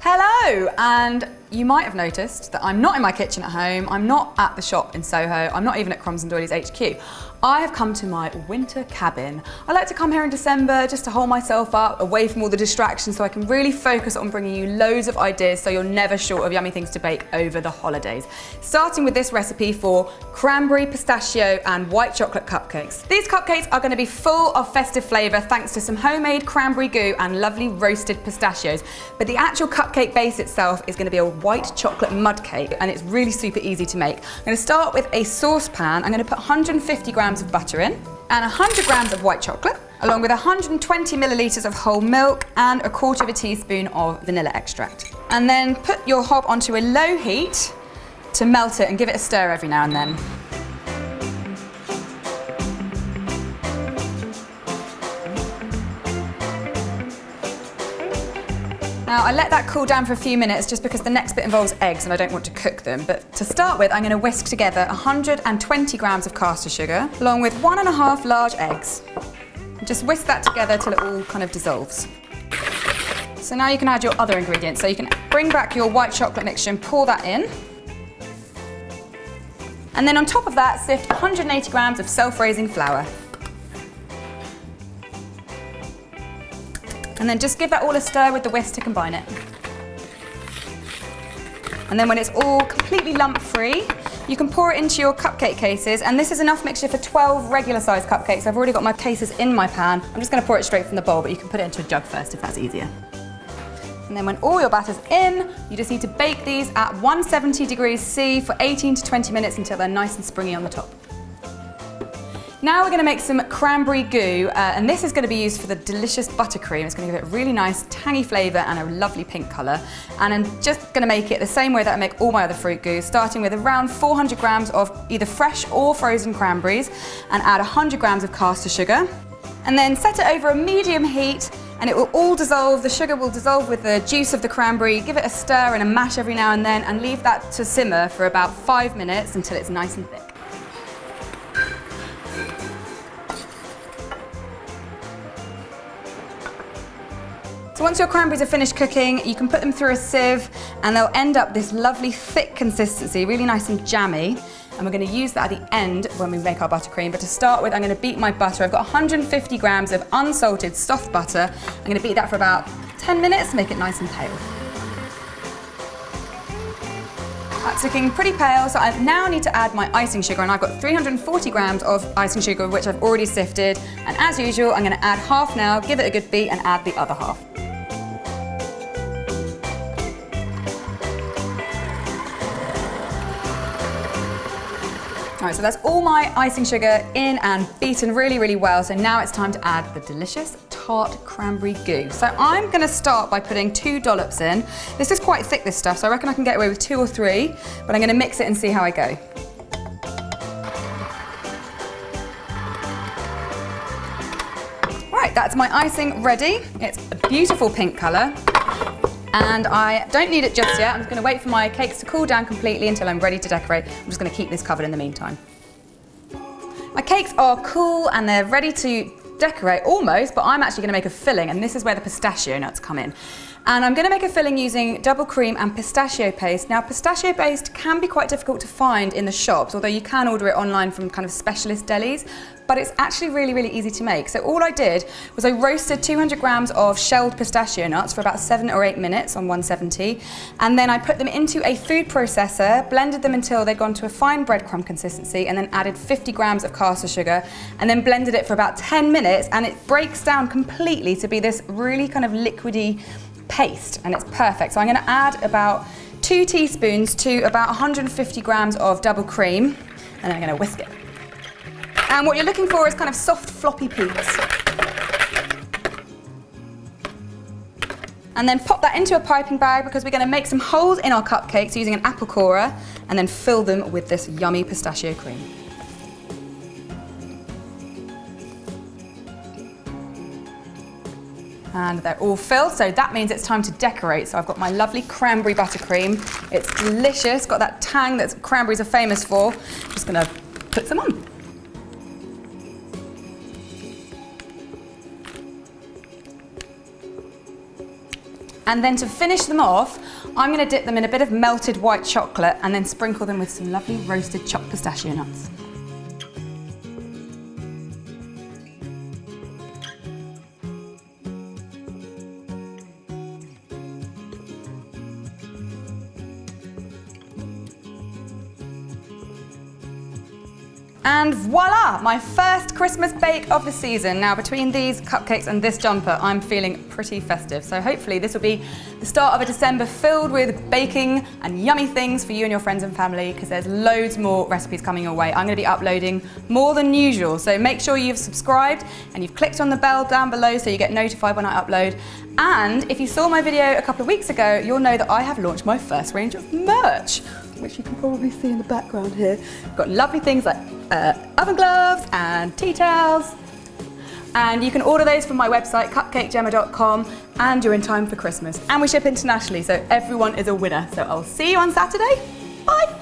Hello, and you might have noticed that I'm not in my kitchen at home, I'm not at the shop in Soho, I'm not even at Crumbs Doilies HQ. I have come to my winter cabin. I like to come here in December just to hold myself up, away from all the distractions, so I can really focus on bringing you loads of ideas so you're never short of yummy things to bake over the holidays. Starting with this recipe for cranberry, pistachio and white chocolate cupcakes. These cupcakes are going to be full of festive flavour thanks to some homemade cranberry goo and lovely roasted pistachios. But the actual cupcake base itself is going to be a white chocolate mud cake, and it's really super easy to make. I'm going to start with a saucepan. I'm going to put 150 grams of butter in and 100 grams of white chocolate, along with 120 millilitres of whole milk and a quarter of a teaspoon of vanilla extract. And then put your hob onto a low heat to melt it and give it a stir every now and then. Now I let that cool down for a few minutes just because the next bit involves eggs and I don't want to cook them. But to start with, I'm going to whisk together 120 grams of caster sugar along with 1.5 large eggs. And just whisk that together till it all kind of dissolves. So now you can add your other ingredients. So you can bring back your white chocolate mixture and pour that in. And then on top of that, sift 180 grams of self-raising flour. And then just give that all a stir with the whisk to combine it. And then when it's all completely lump-free, you can pour it into your cupcake cases, and this is enough mixture for 12 regular-sized cupcakes. I've already got my cases in my pan. I'm just going to pour it straight from the bowl, but you can put it into a jug first if that's easier. And then when all your batter's in, you just need to bake these at 170 degrees C for 18 to 20 minutes until they're nice and springy on the top. Now we're going to make some cranberry goo, and this is going to be used for the delicious buttercream. It's going to give it a really nice tangy flavour and a lovely pink colour. And I'm just going to make it the same way that I make all my other fruit goo, starting with around 400 grams of either fresh or frozen cranberries and add 100 grams of caster sugar. And then set it over a medium heat and it will all dissolve. The sugar will dissolve with the juice of the cranberry. Give it a stir and a mash every now and then and leave that to simmer for about 5 minutes until it's nice and thick. So once your cranberries are finished cooking, you can put them through a sieve and they'll end up this lovely thick consistency, really nice and jammy. And we're going to use that at the end when we make our buttercream. But to start with, I'm going to beat my butter. I've got 150 grams of unsalted soft butter. I'm going to beat that for about 10 minutes to make it nice and pale. That's looking pretty pale, so I now need to add my icing sugar, and I've got 340 grams of icing sugar, which I've already sifted. And as usual, I'm going to add half now, give it a good beat, and add the other half. Alright, so that's all my icing sugar in and beaten really, really well. So now it's time to add the delicious tart cranberry goo. So I'm going to start by putting 2 dollops in. This is quite thick, this stuff, so I reckon I can get away with 2 or 3, but I'm going to mix it and see how I go. Right, that's my icing ready. It's a beautiful pink colour. And I don't need it just yet. I'm just going to wait for my cakes to cool down completely until I'm ready to decorate. I'm just going to keep this covered in the meantime. My cakes are cool and they're ready to decorate almost, but I'm actually going to make a filling, and this is where the pistachio nuts come in. And I'm going to make a filling using double cream and pistachio paste. Now, pistachio paste can be quite difficult to find in the shops, although you can order it online from kind of specialist delis, but it's actually really, really easy to make. So all I did was I roasted 200 grams of shelled pistachio nuts for about 7 or 8 minutes on 170, and then I put them into a food processor, blended them until they'd gone to a fine breadcrumb consistency, and then added 50 grams of caster sugar, and then blended it for about 10 minutes, and it breaks down completely to be this really kind of liquidy paste, and it's perfect. So I'm going to add about 2 teaspoons to about 150 grams of double cream, and then I'm going to whisk it. And what you're looking for is kind of soft, floppy peaks. And then pop that into a piping bag because we're going to make some holes in our cupcakes using an apple corer, and then fill them with this yummy pistachio cream. And they're all filled, so that means it's time to decorate. So I've got my lovely cranberry buttercream. It's delicious, got that tang that cranberries are famous for. Just gonna put some on. And then to finish them off, I'm going to dip them in a bit of melted white chocolate and then sprinkle them with some lovely roasted chopped pistachio nuts. And voila, my first Christmas bake of the season. Now between these cupcakes and this jumper, I'm feeling pretty festive. So hopefully this will be the start of a December filled with baking and yummy things for you and your friends and family, because there's loads more recipes coming your way. I'm gonna be uploading more than usual. So make sure you've subscribed and you've clicked on the bell down below so you get notified when I upload. And if you saw my video a couple of weeks ago, you'll know that I have launched my first range of merch, which you can probably see in the background here. I've got lovely things like oven gloves and tea towels. And you can order those from my website, cupcakejemma.com, and you're in time for Christmas. And we ship internationally, so everyone is a winner. So I'll see you on Saturday. Bye.